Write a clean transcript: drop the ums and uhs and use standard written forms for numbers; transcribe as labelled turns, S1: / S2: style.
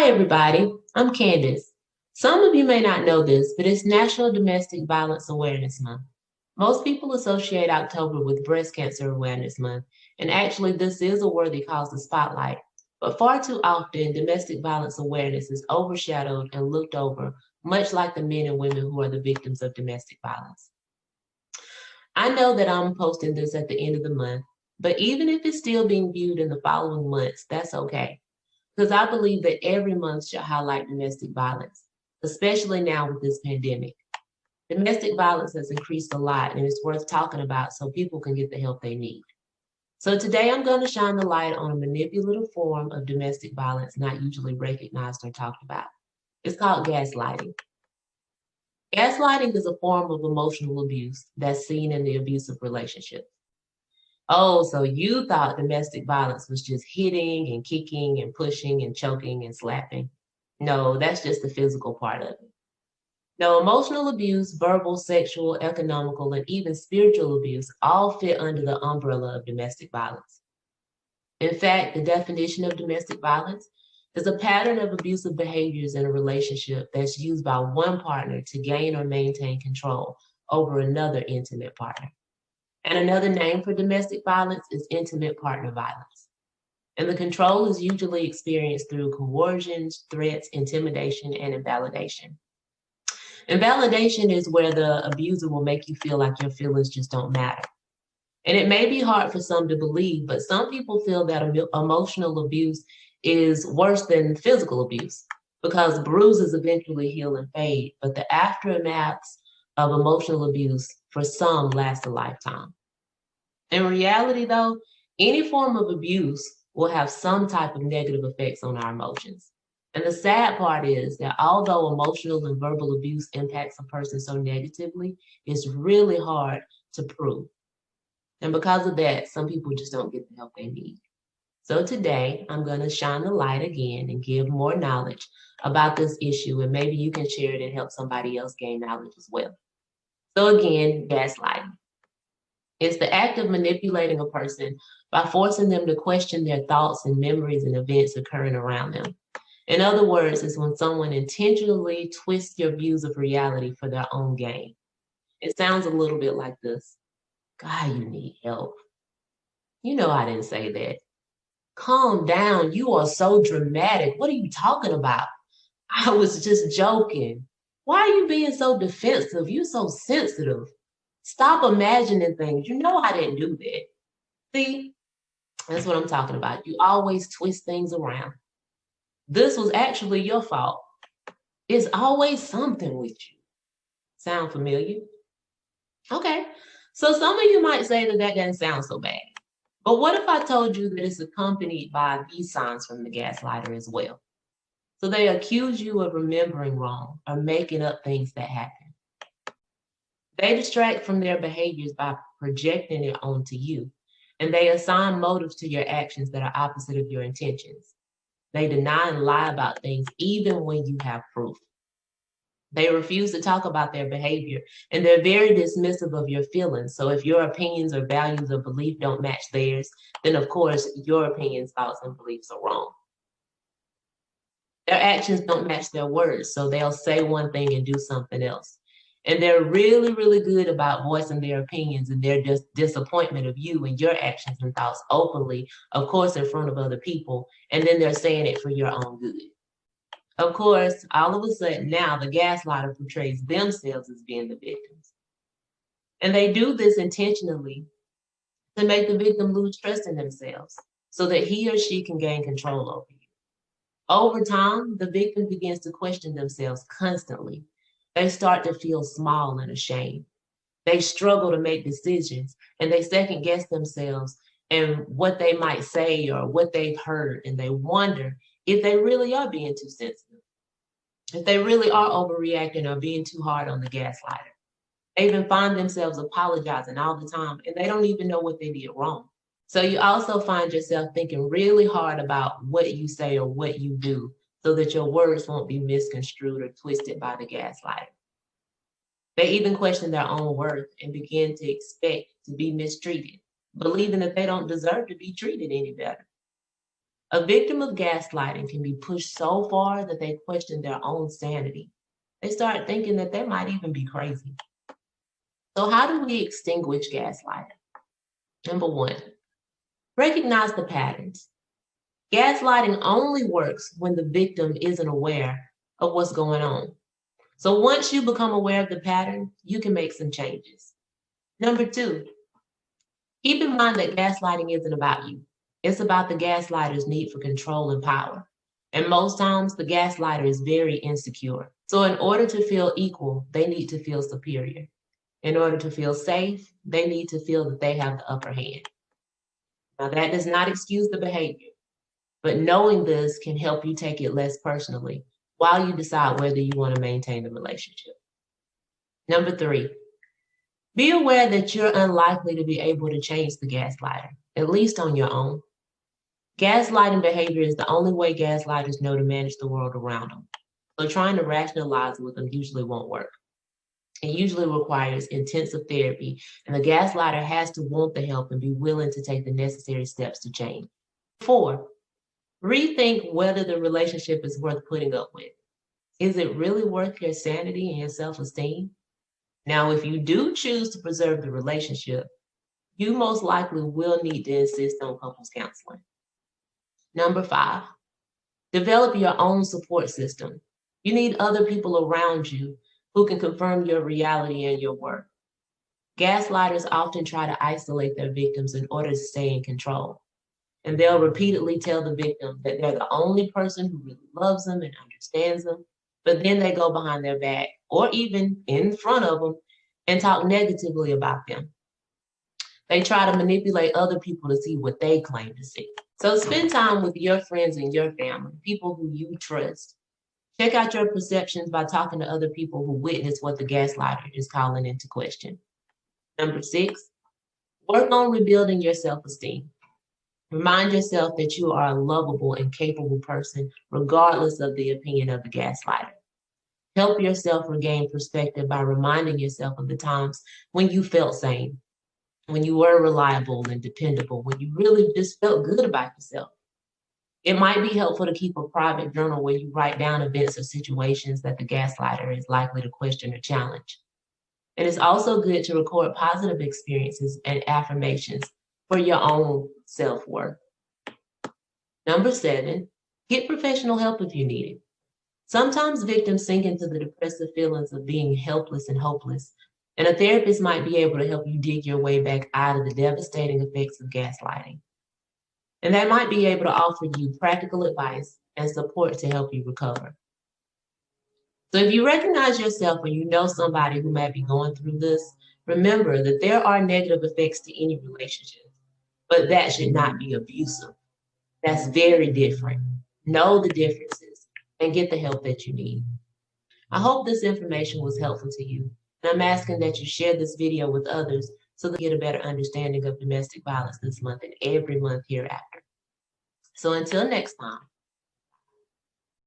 S1: Hi, everybody. I'm Candace. Some of you may not know this, but it's National Domestic Violence Awareness Month. Most people associate October with Breast Cancer Awareness Month, and actually, this is a worthy cause to spotlight. But far too often, domestic violence awareness is overshadowed and looked over, much like the men and women who are the victims of domestic violence. I know that I'm posting this at the end of the month, but even if it's still being viewed in the following months, that's okay. Because I believe that every month should highlight domestic violence, especially now with this pandemic. Domestic violence has increased a lot and it's worth talking about so people can get the help they need. So today I'm going to shine the light on a manipulative form of domestic violence not usually recognized or talked about. It's called gaslighting. Gaslighting is a form of emotional abuse that's seen in the abusive relationship. Oh, so you thought domestic violence was just hitting and kicking and pushing and choking and slapping. No, that's just the physical part of it. No, emotional abuse, verbal, sexual, economical, and even spiritual abuse all fit under the umbrella of domestic violence. In fact, the definition of domestic violence is a pattern of abusive behaviors in a relationship that's used by one partner to gain or maintain control over another intimate partner. And another name for domestic violence is intimate partner violence. And the control is usually experienced through coercions, threats, intimidation, and invalidation. Invalidation is where the abuser will make you feel like your feelings just don't matter. And it may be hard for some to believe, but some people feel that emotional abuse is worse than physical abuse because bruises eventually heal and fade, but the aftermaths of emotional abuse for some last a lifetime. In reality, though, any form of abuse will have some type of negative effects on our emotions. And the sad part is that although emotional and verbal abuse impacts a person so negatively, it's really hard to prove. And because of that, some people just don't get the help they need. So today, I'm going to shine the light again and give more knowledge about this issue, and maybe you can share it and help somebody else gain knowledge as well. So again, gaslighting. It's the act of manipulating a person by forcing them to question their thoughts and memories and events occurring around them. In other words, it's when someone intentionally twists your views of reality for their own gain. It sounds a little bit like this. God, you need help. You know I didn't say that. Calm down. You are so dramatic. What are you talking about? I was just joking. Why are you being so defensive? You're so sensitive. Stop imagining things. You know I didn't do that. See, that's what I'm talking about. You always twist things around. This was actually your fault. It's always something with you. Sound familiar? Okay. So some of you might say that doesn't sound so bad. But what if I told you that it's accompanied by these signs from the gaslighter as well? So they accuse you of remembering wrong or making up things that happen. They distract from their behaviors by projecting it onto you, and they assign motives to your actions that are opposite of your intentions. They deny and lie about things even when you have proof. They refuse to talk about their behavior, and they're very dismissive of your feelings. So if your opinions or values or belief don't match theirs, then of course your opinions, thoughts, and beliefs are wrong. Their actions don't match their words, so they'll say one thing and do something else. And they're really, really good about voicing their opinions and their disappointment of you and your actions and thoughts openly, of course, in front of other people. And then they're saying it for your own good. Of course, all of a sudden now the gaslighter portrays themselves as being the victims. And they do this intentionally to make the victim lose trust in themselves so that he or she can gain control over you. Over time, the victim begins to question themselves constantly. They start to feel small and ashamed. They struggle to make decisions and they second guess themselves and what they might say or what they've heard. And they wonder if they really are being too sensitive, if they really are overreacting or being too hard on the gaslighter. They even find themselves apologizing all the time and they don't even know what they did wrong. So you also find yourself thinking really hard about what you say or what you do so that your words won't be misconstrued or twisted by the gaslighter. They even question their own worth and begin to expect to be mistreated, believing that they don't deserve to be treated any better. A victim of gaslighting can be pushed so far that they question their own sanity. They start thinking that they might even be crazy. So how do we extinguish gaslighting? Number one, recognize the patterns. Gaslighting only works when the victim isn't aware of what's going on. So once you become aware of the pattern, you can make some changes. Number two, keep in mind that gaslighting isn't about you. It's about the gaslighter's need for control and power. And most times, the gaslighter is very insecure. So in order to feel equal, they need to feel superior. In order to feel safe, they need to feel that they have the upper hand. Now, that does not excuse the behavior, but knowing this can help you take it less personally while you decide whether you want to maintain the relationship. Number three, be aware that you're unlikely to be able to change the gaslighter, at least on your own. Gaslighting behavior is the only way gaslighters know to manage the world around them. So trying to rationalize with them usually won't work. It usually requires intensive therapy, and the gaslighter has to want the help and be willing to take the necessary steps to change. 4, rethink whether the relationship is worth putting up with. Is it really worth your sanity and your self-esteem? Now, if you do choose to preserve the relationship, you most likely will need to insist on couples counseling. Number 5, develop your own support system. You need other people around you who can confirm your reality and your worth. Gaslighters often try to isolate their victims in order to stay in control. And they'll repeatedly tell the victim that they're the only person who really loves them and understands them. But then they go behind their back or even in front of them and talk negatively about them. They try to manipulate other people to see what they claim to see. So spend time with your friends and your family, people who you trust. Check out your perceptions by talking to other people who witness what the gaslighter is calling into question. Number 6, work on rebuilding your self-esteem. Remind yourself that you are a lovable and capable person, regardless of the opinion of the gaslighter. Help yourself regain perspective by reminding yourself of the times when you felt sane, when you were reliable and dependable, when you really just felt good about yourself. It might be helpful to keep a private journal where you write down events or situations that the gaslighter is likely to question or challenge. And it's also good to record positive experiences and affirmations for your own self-worth. Number 7, get professional help if you need it. Sometimes victims sink into the depressive feelings of being helpless and hopeless, and a therapist might be able to help you dig your way back out of the devastating effects of gaslighting. And they might be able to offer you practical advice and support to help you recover. So if you recognize yourself or you know somebody who might be going through this, remember that there are negative effects to any relationship, but that should not be abusive. That's very different. Know the differences and get the help that you need. I hope this information was helpful to you, and I'm asking that you share this video with others so they get a better understanding of domestic violence this month and every month hereafter. So until next time,